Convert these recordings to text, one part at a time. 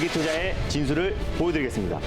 장기투자의 진수를 보여드리겠습니다.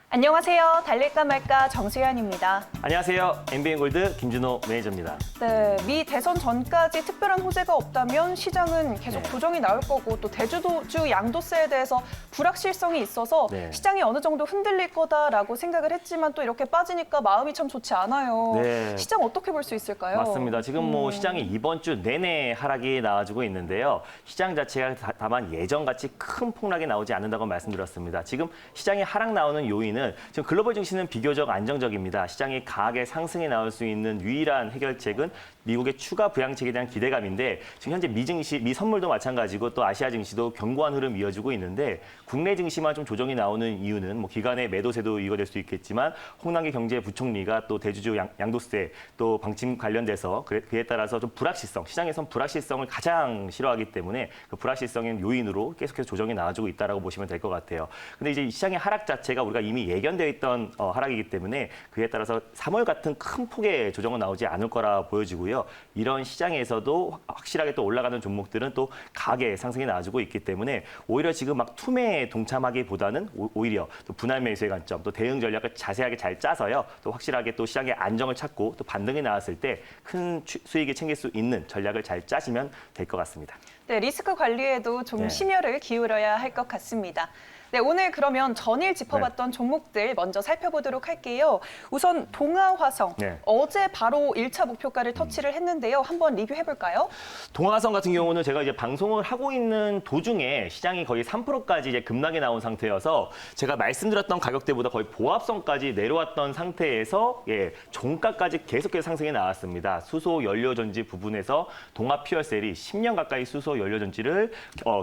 안녕하세요. 달릴까 말까 정수현입니다. 안녕하세요. MBN골드 김준호 매니저입니다. 네, 미 대선 전까지 특별한 호재가 없다면 시장은 계속 조정이 나올 거고 또 대주주 양도세에 대해서 불확실성이 있어서 시장이 어느 정도 흔들릴 거다라고 생각을 했지만 또 이렇게 빠지니까 마음이 참 좋지 않아요. 시장 어떻게 볼 수 있을까요? 맞습니다. 지금 시장이 이번 주 내내 하락이 나와주고 있는데요. 시장 자체가 다만 예전같이 큰 폭락이 나오지 않는다고 말씀드렸습니다. 지금 시장이 하락 나오는 요인은 지금 글로벌 증시는 비교적 안정적입니다. 시장이 강하게 상승해 나올 수 있는 유일한 해결책은 미국의 추가 부양책에 대한 기대감인데 지금 현재 미 증시, 미 선물도 마찬가지고 또 아시아 증시도 견고한 흐름 이어지고 있는데 국내 증시만 좀 조정이 나오는 이유는 뭐 기관의 매도세도 이유가 될 수 있겠지만 홍남기 경제부총리가 또 대주주 양도세 또 방침 관련돼서 그에 따라서 좀 불확실성, 시장에선 불확실성을 가장 싫어하기 때문에 그 불확실성인 요인으로 계속해서 조정이 나와주고 있다라고 보시면 될 것 같아요. 근데 이제 이 시장의 하락 자체가 우리가 이미 예견되어 있던 하락이기 때문에 그에 따라서 3월 같은 큰 폭의 조정은 나오지 않을 거라 보여지고요. 이런 시장에서도 확실하게 또 올라가는 종목들은 또 강하게 상승이 나와주고 있기 때문에 오히려 지금 막 투매에 동참하기보다는 오히려 또 분할 매수의 관점, 또 대응 전략을 자세하게 잘 짜서요. 또 확실하게 또 시장의 안정을 찾고 또 반등이 나왔을 때 큰 수익을 챙길 수 있는 전략을 잘 짜시면 될 것 같습니다. 네, 리스크 관리에도 좀 심혈을 기울여야 할 것 같습니다. 네, 오늘 그러면 전일 짚어봤던 종목들 먼저 살펴보도록 할게요. 우선 동아화성, 어제 바로 1차 목표가를 터치를 했는데요. 한번 리뷰해볼까요? 동아화성 같은 경우는 제가 이제 방송을 하고 있는 도중에 시장이 거의 3%까지 이제 급락이 나온 상태여서 제가 말씀드렸던 가격대보다 거의 보합선까지 내려왔던 상태에서 종가까지 계속해서 상승이 나왔습니다. 수소 연료전지 부분에서 동아 퓨얼셀이 10년 가까이 수소 연료전지를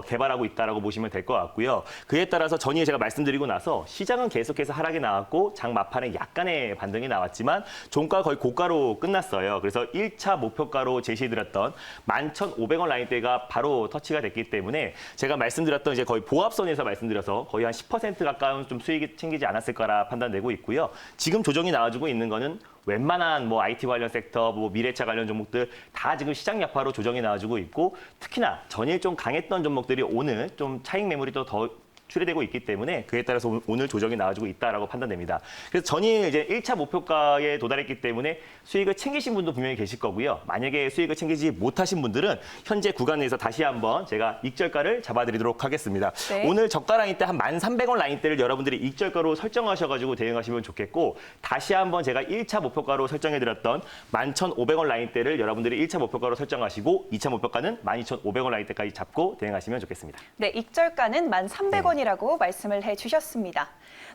개발하고 있다라고 보시면 될 것 같고요. 그에 따라서 전에 제가 말씀드리고 나서 시장은 계속해서 하락이 나왔고 장 막판에 약간의 반등이 나왔지만 종가가 거의 고가로 끝났어요. 그래서 1차 목표가로 제시해드렸던 11,500원 라인대가 바로 터치가 됐기 때문에 제가 말씀드렸던 이제 거의 보합선에서 말씀드려서 거의 한 10% 가까운 좀 수익이 챙기지 않았을 거라 판단되고 있고요. 지금 조정이 나와주고 있는 거는 웬만한 뭐 IT 관련 섹터, 뭐 미래차 관련 종목들 다 지금 시장 여파로 조정이 나와주고 있고 특히나 전일 좀 강했던 종목들이 오늘 좀 차익 매물이 또 더 출회되고 있기 때문에 그에 따라서 오늘 조정이 나와주고 있다라고 판단됩니다. 그래서 전일 이제 1차 목표가에 도달했기 때문에 수익을 챙기신 분도 분명히 계실 거고요. 만약에 수익을 챙기지 못하신 분들은 현재 구간에서 다시 한번 제가 익절가를 잡아드리도록 하겠습니다. 오늘 저가 라인 때 한 1,300원 라인대를 여러분들이 익절가로 설정하셔가지고 대응하시면 좋겠고 다시 한번 제가 1차 목표가로 설정해드렸던 11,500원 라인대를 여러분들이 1차 목표가로 설정하시고 2차 목표가는 12,500원 라인대까지 잡고 대응하시면 좋겠습니다. 네, 익절가는 1,300원 이라고 말씀을 해주셨습니다.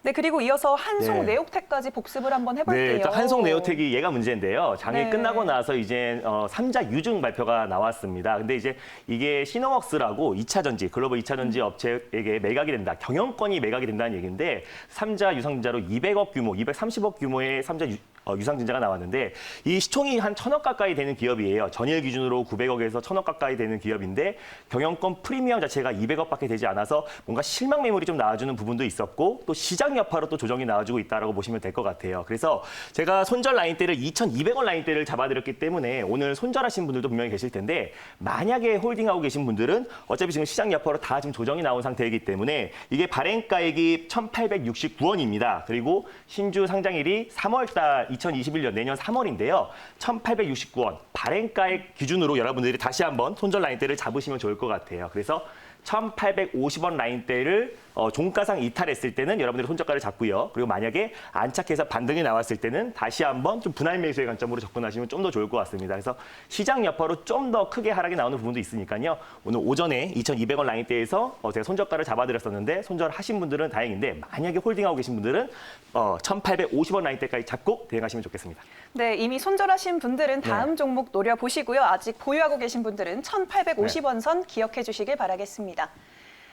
네, 그리고 이어서 한송 네오텍까지 복습을 한번 해볼게요. 네, 한송 네오텍이 얘가 문제인데요. 장이 끝나고 나서 이제 3자 유증 발표가 나왔습니다. 근데 이제 이게 시노웍스라고 2차 전지, 글로벌 2차 전지 업체에게 매각이 된다. 경영권이 매각이 된다는 얘기인데 3자 유상증자로 200억 규모, 230억 규모의 3자 유상증자가 나왔는데 이 시총이 한 1,000억 가까이 되는 기업이에요. 전일 기준으로 900억에서 1,000억 가까이 되는 기업인데 경영권 프리미엄 자체가 200억밖에 되지 않아서 뭔가 실망 매물이 좀 나와주는 부분도 있었고 또 시장 여파로 또 조정이 나와주고 있다고 보시면 될 것 같아요. 그래서 제가 손절 라인대를 2,200원 라인대를 잡아드렸기 때문에 오늘 손절하신 분들도 분명히 계실 텐데 만약에 홀딩하고 계신 분들은 어차피 지금 시장 여파로 다 지금 조정이 나온 상태이기 때문에 이게 발행가액이 1,869원입니다. 그리고 신주 상장일이 3월달 2021년 내년 3월인데요. 1,869원 발행가액 기준으로 여러분들이 다시 한번 손절 라인대를 잡으시면 좋을 것 같아요. 그래서 1,850원 라인대를 종가상 이탈했을 때는 여러분들이 손절가를 잡고요. 그리고 만약에 안착해서 반등이 나왔을 때는 다시 한번 좀 분할 매수의 관점으로 접근하시면 좀 더 좋을 것 같습니다. 그래서 시장 여파로 좀 더 크게 하락이 나오는 부분도 있으니까요. 오늘 오전에 2,200원 라인대에서 제가 손절가를 잡아드렸었는데 손절하신 분들은 다행인데 만약에 홀딩하고 계신 분들은 1,850원 라인대까지 잡고 대응하시면 좋겠습니다. 네, 이미 손절하신 분들은 다음 종목 노려보시고요. 아직 보유하고 계신 분들은 1,850원 선 기억해 주시길 바라겠습니다.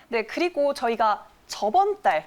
네, 그리고 저희가 저번 달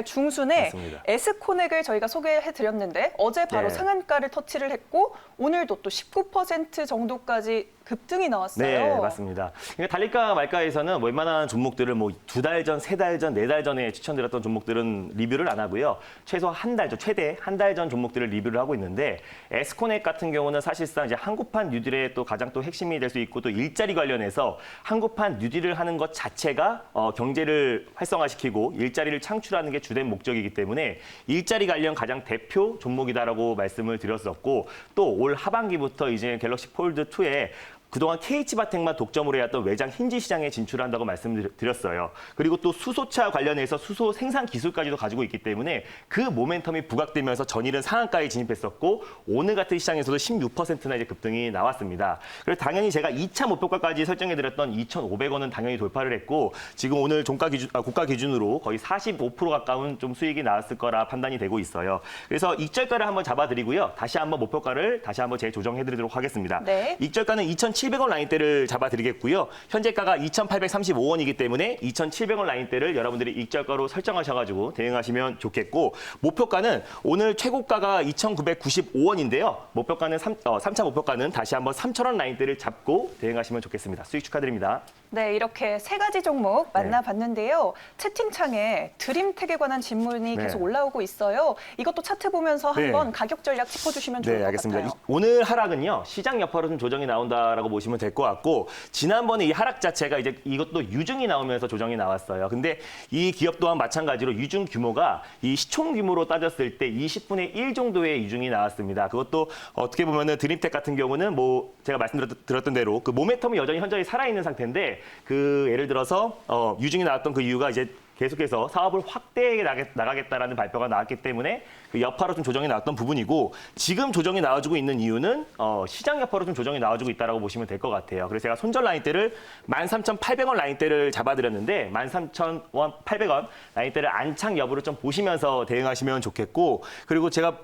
중순에 맞습니다. 에스코넥을 저희가 소개해드렸는데 어제 바로 상한가를 터치를 했고 오늘도 또 19% 정도까지 급등이 나왔어요. 네, 맞습니다. 그러니까 달릴까 말까에서는 웬만한 종목들을 뭐 2달 전, 3달 전, 4달 전에 추천드렸던 종목들은 리뷰를 안 하고요. 최소 한 달 전, 최대 한 달 전 종목들을 리뷰를 하고 있는데 에스코넥 같은 경우는 사실상 이제 한국판 뉴딜의 또 가장 또 핵심이 될 수 있고 또 일자리 관련해서 한국판 뉴딜을 하는 것 자체가 경제를 활성화시키고 일자리를 창출하는 게 주된 목적이기 때문에 일자리 관련 가장 대표 종목이다라고 말씀을 드렸었고 또 올 하반기부터 이제 갤럭시 폴드 2에 그동안 KH바텍만 독점으로 해왔던 외장 힌지 시장에 진출한다고 말씀드렸어요. 그리고 또 수소차 관련해서 수소 생산 기술까지도 가지고 있기 때문에 그 모멘텀이 부각되면서 전일은 상한가에 진입했었고 오늘 같은 시장에서도 16%나 이제 급등이 나왔습니다. 그래서 당연히 제가 2차 목표가까지 설정해드렸던 2,500원은 당연히 돌파를 했고 지금 오늘 고가 기준으로 거의 45% 가까운 좀 수익이 나왔을 거라 판단이 되고 있어요. 그래서 익절가를 한번 잡아드리고요. 다시 한번 목표가를 다시 한번 재조정해드리도록 하겠습니다. 네. 익절가는 2,700원 라인대를 잡아드리겠고요. 현재가가 2,835원이기 때문에 2,700원 라인대를 여러분들이 익절가로 설정하셔가지고 대응하시면 좋겠고 목표가는 오늘 최고가가 2,995원인데요. 목표가는 3차 목표가는 다시 한번 3,000원 라인대를 잡고 대응하시면 좋겠습니다. 수익 축하드립니다. 네, 이렇게 세 가지 종목 만나봤는데요. 채팅창에 드림텍에 관한 질문이 계속 올라오고 있어요. 이것도 차트 보면서 한번 가격 전략 짚어주시면 좋을 것 알겠습니다. 같아요. 오늘 하락은요. 시장 여파로 좀 조정이 나온다라고 보시면 될 것 같고 지난번에 이 하락 자체가 이제 이것도 유증이 나오면서 조정이 나왔어요. 근데 이 기업 또한 마찬가지로 유증 규모가 이 시총 규모로 따졌을 때 20분의 1 정도의 유증이 나왔습니다. 그것도 어떻게 보면은 드림텍 같은 경우는 뭐 제가 말씀드렸던 대로 그 모멘텀이 여전히 현저히 살아있는 상태인데 그 예를 들어서 유증이 나왔던 그 이유가 이제 계속해서 사업을 확대해 나가겠다라는 발표가 나왔기 때문에 그 여파로 좀 조정이 나왔던 부분이고 지금 조정이 나와주고 있는 이유는 시장 여파로 좀 조정이 나와주고 있다라고 보시면 될 것 같아요. 그래서 제가 손절 라인대를 13,800원 라인대를 잡아드렸는데 13,800원 라인대를 안착 여부를 좀 보시면서 대응하시면 좋겠고 그리고 제가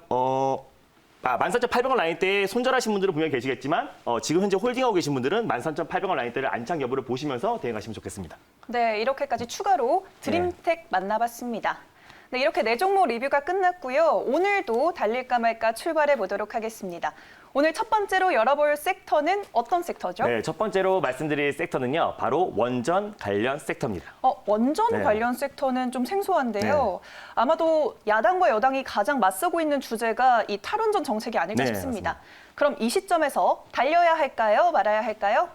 14,800원 라인대에 손절하신 분들은 분명히 계시겠지만 지금 현재 홀딩하고 계신 분들은 13,800원 라인대를 안착 여부를 보시면서 대응하시면 좋겠습니다. 네, 이렇게까지 추가로 드림텍 만나봤습니다. 네, 이렇게 네 종목 리뷰가 끝났고요. 오늘도 달릴까 말까 출발해 보도록 하겠습니다. 오늘 첫 번째로 열어볼 섹터는 어떤 섹터죠? 네, 첫 번째로 말씀드릴 섹터는요. 바로 원전 관련 섹터입니다. 원전 관련 섹터는 좀 생소한데요. 아마도 야당과 여당이 가장 맞서고 있는 주제가 이 탈원전 정책이 아닐까 싶습니다. 맞습니다. 그럼 이 시점에서 달려야 할까요? 말아야 할까요?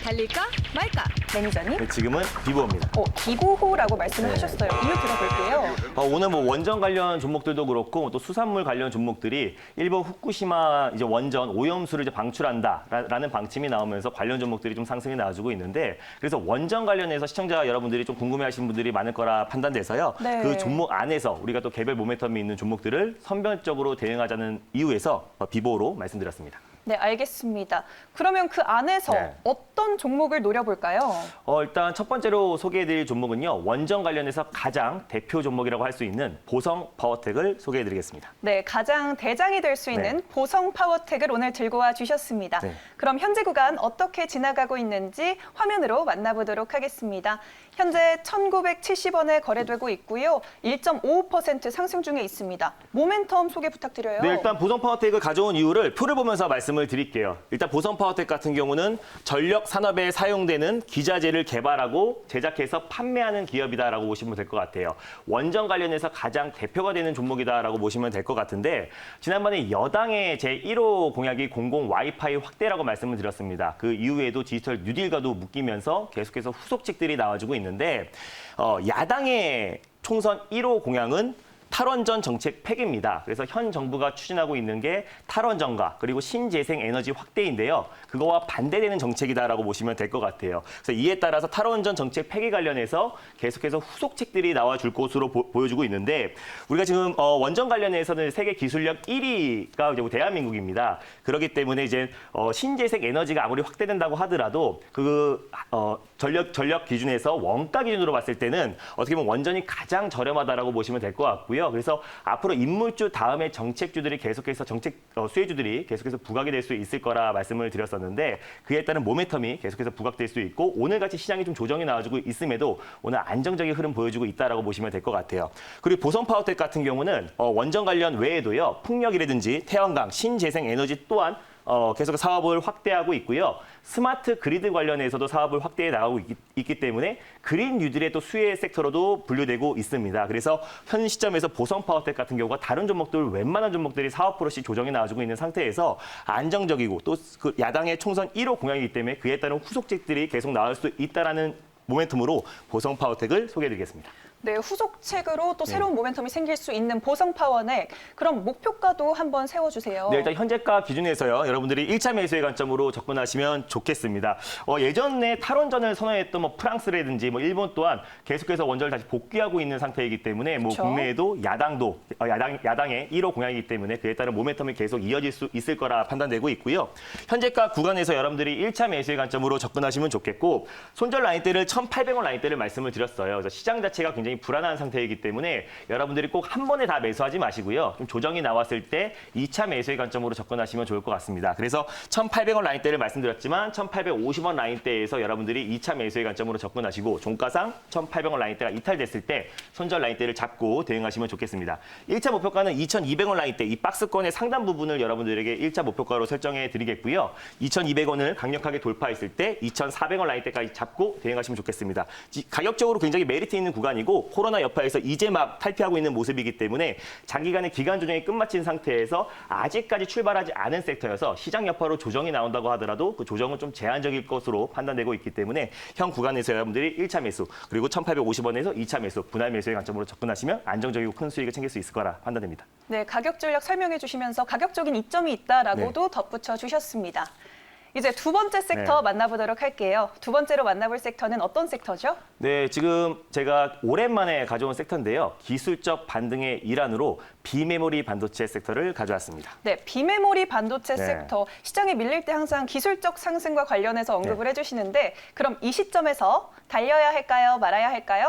달릴까 말까? 매니저님? 네, 지금은 비보입니다. 기보호라고 말씀을 하셨어요. 이유 들어볼게요. 오늘 뭐 원전 관련 종목들도 그렇고 또 수산물 관련 종목들이 일본 후쿠시마 이제 원전 오염수를 이제 방출한다라는 방침이 나오면서 관련 종목들이 좀 상승이 나와주고 있는데 그래서 원전 관련해서 시청자 여러분들이 좀 궁금해하시는 분들이 많을 거라 판단돼서요. 네. 그 종목 안에서 우리가 또 개별 모멘텀이 있는 종목들을 선별적으로 대응하자는 이유에서 비보로 말씀드렸습니다. 네, 알겠습니다. 그러면 그 안에서 어떤 종목을 노려볼까요? 일단 첫 번째로 소개해드릴 종목은요. 원전 관련해서 가장 대표 종목이라고 할 수 있는 보성 파워텍을 소개해드리겠습니다. 네, 가장 대장이 될 수 있는 보성 파워텍을 오늘 들고 와 주셨습니다. 그럼 현재 구간 어떻게 지나가고 있는지 화면으로 만나보도록 하겠습니다. 현재 1,970원에 거래되고 있고요. 1.55% 상승 중에 있습니다. 모멘텀 소개 부탁드려요. 네, 일단 보성 파워텍을 가져온 이유를 표를 보면서 말씀을 드릴게요. 일단 보성 파워텍 같은 경우는 전력 산업에 사용되는 기자재를 개발하고 제작해서 판매하는 기업이다라고 보시면 될 것 같아요. 원전 관련해서 가장 대표가 되는 종목이다라고 보시면 될 것 같은데 지난번에 여당의 제1호 공약이 공공 와이파이 확대라고 말씀을 드렸습니다. 그 이후에도 디지털 뉴딜과도 묶이면서 계속해서 후속책들이 나와주고 있는데 야당의 총선 1호 공약은 탈원전 정책 폐기입니다. 그래서 현 정부가 추진하고 있는 게 탈원전과 그리고 신재생 에너지 확대인데요. 그거와 반대되는 정책이다라고 보시면 될 것 같아요. 그래서 이에 따라서 탈원전 정책 폐기 관련해서 계속해서 후속책들이 나와줄 것으로 보여주고 있는데 우리가 지금 원전 관련해서는 세계 기술력 1위가 이제 대한민국입니다. 그렇기 때문에 이제 신재생 에너지가 아무리 확대된다고 하더라도 그 전력 기준에서 원가 기준으로 봤을 때는 어떻게 보면 원전이 가장 저렴하다라고 보시면 될 것 같고요. 그래서 앞으로 인물주 다음에 정책주들이 계속해서 수혜주들이 계속해서 부각이 될 수 있을 거라 말씀을 드렸었는데 그에 따른 모멘텀이 계속해서 부각될 수 있고 오늘같이 시장이 좀 조정이 나와주고 있음에도 오늘 안정적인 흐름 보여주고 있다라고 보시면 될 것 같아요. 그리고 보성 파워텍 같은 경우는 원전 관련 외에도요 풍력이라든지 태양광, 신재생 에너지 또한 계속 사업을 확대하고 있고요. 스마트 그리드 관련해서도 사업을 확대해 나가고 있기 때문에 그린 뉴딜의 또 수혜 섹터로도 분류되고 있습니다. 그래서 현 시점에서 보성파워텍 같은 경우가 다른 종목들 웬만한 종목들이 4~5%씩 조정이 나와주고 있는 상태에서 안정적이고 또 그 야당의 총선 1호 공약이기 때문에 그에 따른 후속책들이 계속 나올 수 있다라는 모멘텀으로 보성파워텍을 소개해드리겠습니다. 네, 후속책으로 또 새로운 모멘텀이 생길 수 있는 보성파워넥. 그럼 목표가도 한번 세워주세요. 네, 일단 현재가 기준에서요. 여러분들이 1차 매수의 관점으로 접근하시면 좋겠습니다. 예전에 탈원전을 선언했던 뭐 프랑스라든지 뭐 일본 또한 계속해서 원전을 다시 복귀하고 있는 상태이기 때문에 뭐 그렇죠. 국내에도 야당의 1호 공약이기 때문에 그에 따른 모멘텀이 계속 이어질 수 있을 거라 판단되고 있고요. 현재가 구간에서 여러분들이 1차 매수의 관점으로 접근하시면 좋겠고 손절 라인대를 1,800원 라인대를 말씀을 드렸어요. 그래서 시장 자체가 굉장히 불안한 상태이기 때문에 여러분들이 꼭 한 번에 다 매수하지 마시고요. 좀 조정이 나왔을 때 2차 매수의 관점으로 접근하시면 좋을 것 같습니다. 그래서 1,800원 라인대를 말씀드렸지만 1,850원 라인대에서 여러분들이 2차 매수의 관점으로 접근하시고 종가상 1,800원 라인대가 이탈됐을 때 손절 라인대를 잡고 대응하시면 좋겠습니다. 1차 목표가는 2,200원 라인대, 이 박스권의 상단 부분을 여러분들에게 1차 목표가로 설정해 드리겠고요. 2,200원을 강력하게 돌파했을 때 2,400원 라인대까지 잡고 대응하시면 좋겠습니다. 가격적으로 굉장히 메리트 있는 구간이고 코로나 여파에서 이제 막 탈피하고 있는 모습이기 때문에 장기간의 기간 조정이 끝마친 상태에서 아직까지 출발하지 않은 섹터여서 시장 여파로 조정이 나온다고 하더라도 그 조정은 좀 제한적일 것으로 판단되고 있기 때문에 현 구간에서 여러분들이 1차 매수 그리고 1,850원에서 2차 매수 분할 매수의 관점으로 접근하시면 안정적이고 큰 수익을 챙길 수 있을 거라 판단됩니다. 네, 가격 전략 설명해 주시면서 가격적인 이점이 있다라고도 덧붙여 주셨습니다. 이제 두 번째 섹터 만나보도록 할게요. 두 번째로 만나볼 섹터는 어떤 섹터죠? 네, 지금 제가 오랜만에 가져온 섹터인데요. 기술적 반등의 일환으로 비메모리 반도체 섹터를 가져왔습니다. 네, 비메모리 반도체 네. 섹터. 시장이 밀릴 때 항상 기술적 상승과 관련해서 언급을 해주시는데 그럼 이 시점에서 달려야 할까요? 말아야 할까요?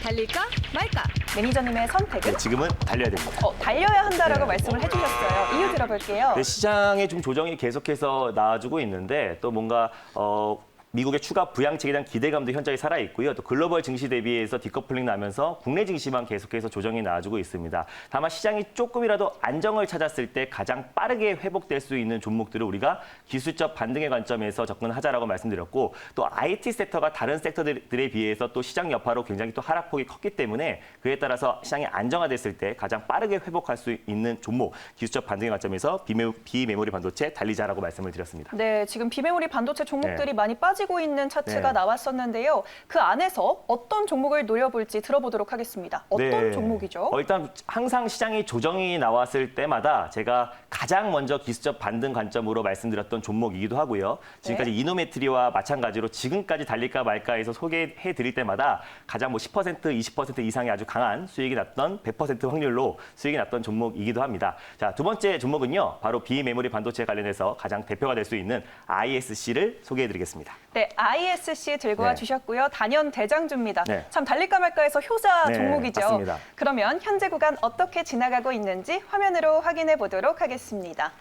달릴까 말까? 매니저님의 선택은? 네, 지금은 달려야 됩니다. 달려야 한다라고 말씀을 해주셨어요. 이유 들어볼게요. 네, 시장에 좀 조정이 계속해서 나와주고 있는데 또 뭔가 미국의 추가 부양책에 대한 기대감도 현저히 살아있고요. 또 글로벌 증시 대비해서 디커플링 나면서 국내 증시만 계속해서 조정이 나와주고 있습니다. 다만 시장이 조금이라도 안정을 찾았을 때 가장 빠르게 회복될 수 있는 종목들을 우리가 기술적 반등의 관점에서 접근하자라고 말씀드렸고 또 IT 섹터가 다른 섹터들에 비해서 또 시장 여파로 굉장히 또 하락폭이 컸기 때문에 그에 따라서 시장이 안정화됐을 때 가장 빠르게 회복할 수 있는 종목 기술적 반등의 관점에서 비메모리 반도체 달리자라고 말씀을 드렸습니다. 네, 지금 비메모리 반도체 종목들이 많이 빠지고 있는 차트가 네. 나왔었는데요. 그 안에서 어떤 종목을 노려볼지 들어보도록 하겠습니다. 어떤 종목이죠? 일단 항상 시장이 조정이 나왔을 때마다 제가 가장 먼저 기술적 반등 관점으로 말씀드렸던 종목이기도 하고요. 지금까지 이노메트리와 마찬가지로 지금까지 달릴까 말까해서 소개해 드릴 때마다 가장 10%, 20% 이상의 아주 강한 수익이 났던 100% 확률로 수익이 났던 종목이기도 합니다. 자, 두 번째 종목은요. 바로 비메모리 반도체 관련해서 가장 대표가 될 수 있는 ISC를 소개해 드리겠습니다. 네, ISC 들고 와 주셨고요. 단연 대장주입니다. 네. 참 달릴까 말까해서 효자 네, 종목이죠. 맞습니다. 그러면 현재 구간 어떻게 지나가고 있는지 화면으로 확인해 보도록 하겠습니다.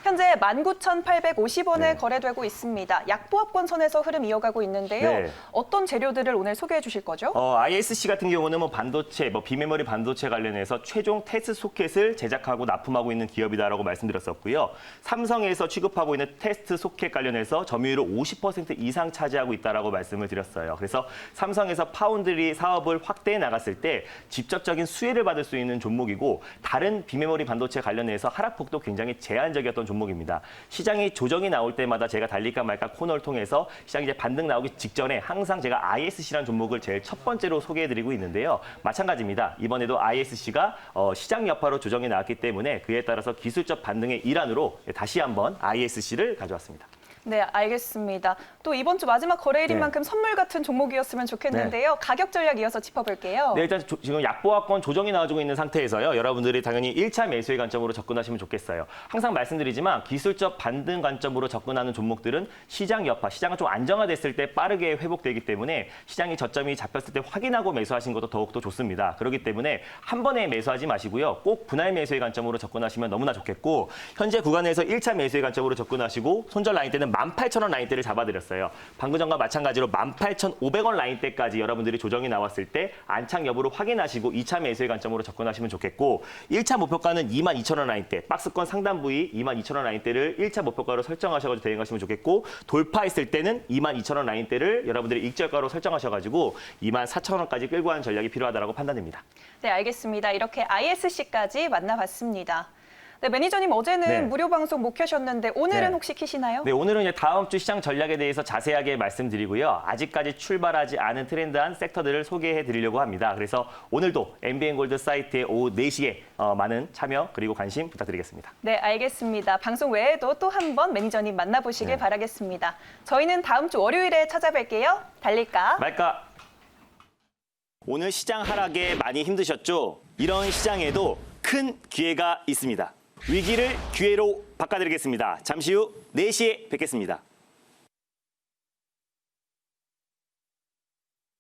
현재 19,850원에 네. 거래되고 있습니다. 약보합권 선에서 흐름 이어가고 있는데요. 네. 어떤 재료들을 오늘 소개해 주실 거죠? ISC 같은 경우는 반도체, 비메모리 반도체 관련해서 최종 테스트 소켓을 제작하고 납품하고 있는 기업이다라고 말씀드렸었고요. 삼성에서 취급하고 있는 테스트 소켓 관련해서 점유율을 50% 이상 차지하고 있다라고 말씀을 드렸어요. 그래서 삼성에서 파운드리 사업을 확대해 나갔을 때 직접적인 수혜를 받을 수 있는 종목이고 다른 비메모리 반도체 관련해서 하락폭도 굉장히 제한적이었던 종목입니다. 시장이 조정이 나올 때마다 제가 달릴까 말까 코너를 통해서 시장이 이제 반등 나오기 직전에 항상 제가 ISC라는 종목을 제일 첫 번째로 소개해드리고 있는데요. 마찬가지입니다. 이번에도 ISC가 시장 여파로 조정이 나왔기 때문에 그에 따라서 기술적 반등의 일환으로 다시 한번 ISC를 가져왔습니다. 네, 알겠습니다. 또 이번 주 마지막 거래일인 만큼 선물 같은 종목이었으면 좋겠는데요. 가격 전략 이어서 짚어볼게요. 네, 일단 지금 약보합권 조정이 나와주고 있는 상태에서요. 여러분들이 당연히 1차 매수의 관점으로 접근하시면 좋겠어요. 항상 말씀드리지만 기술적 반등 관점으로 접근하는 종목들은 시장 여파, 시장은 좀 안정화됐을 때 빠르게 회복되기 때문에 시장이 저점이 잡혔을 때 확인하고 매수하신 것도 더욱더 좋습니다. 그렇기 때문에 한 번에 매수하지 마시고요. 꼭 분할 매수의 관점으로 접근하시면 너무나 좋겠고 현재 구간에서 1차 매수의 관점으로 접근하시고 손절 라인 때는 18,000원 라인대를 잡아드렸어요. 방금 전과 마찬가지로 18,500원 라인대까지 여러분들이 조정이 나왔을 때 안착 여부를 확인하시고 2차 매수의 관점으로 접근하시면 좋겠고 1차 목표가는 22,000원 라인대, 박스권 상단 부위 22,000원 라인대를 1차 목표가로 설정하셔가지고 대응하시면 좋겠고 돌파했을 때는 22,000원 라인대를 여러분들이 일절가로 설정하셔가지고 24,000원까지 끌고 가는 전략이 필요하다고 판단됩니다. 네, 알겠습니다. 이렇게 ISC까지 만나봤습니다. 네, 매니저님 어제는 네. 무료 방송 못 켜셨는데 오늘은 네. 혹시 키시나요? 네, 오늘은 이제 다음 주 시장 전략에 대해서 자세하게 말씀드리고요. 아직까지 출발하지 않은 트렌드한 섹터들을 소개해 드리려고 합니다. 그래서 오늘도 MBN골드 사이트에 오후 4시에 많은 참여 그리고 관심 부탁드리겠습니다. 네, 알겠습니다. 방송 외에도 또 한 번 매니저님 만나보시길 네. 바라겠습니다. 저희는 다음 주 월요일에 찾아뵐게요. 달릴까? 말까? 오늘 시장 하락에 많이 힘드셨죠? 이런 시장에도 큰 기회가 있습니다. 위기를 기회로 바꿔드리겠습니다. 잠시 후 4시에 뵙겠습니다.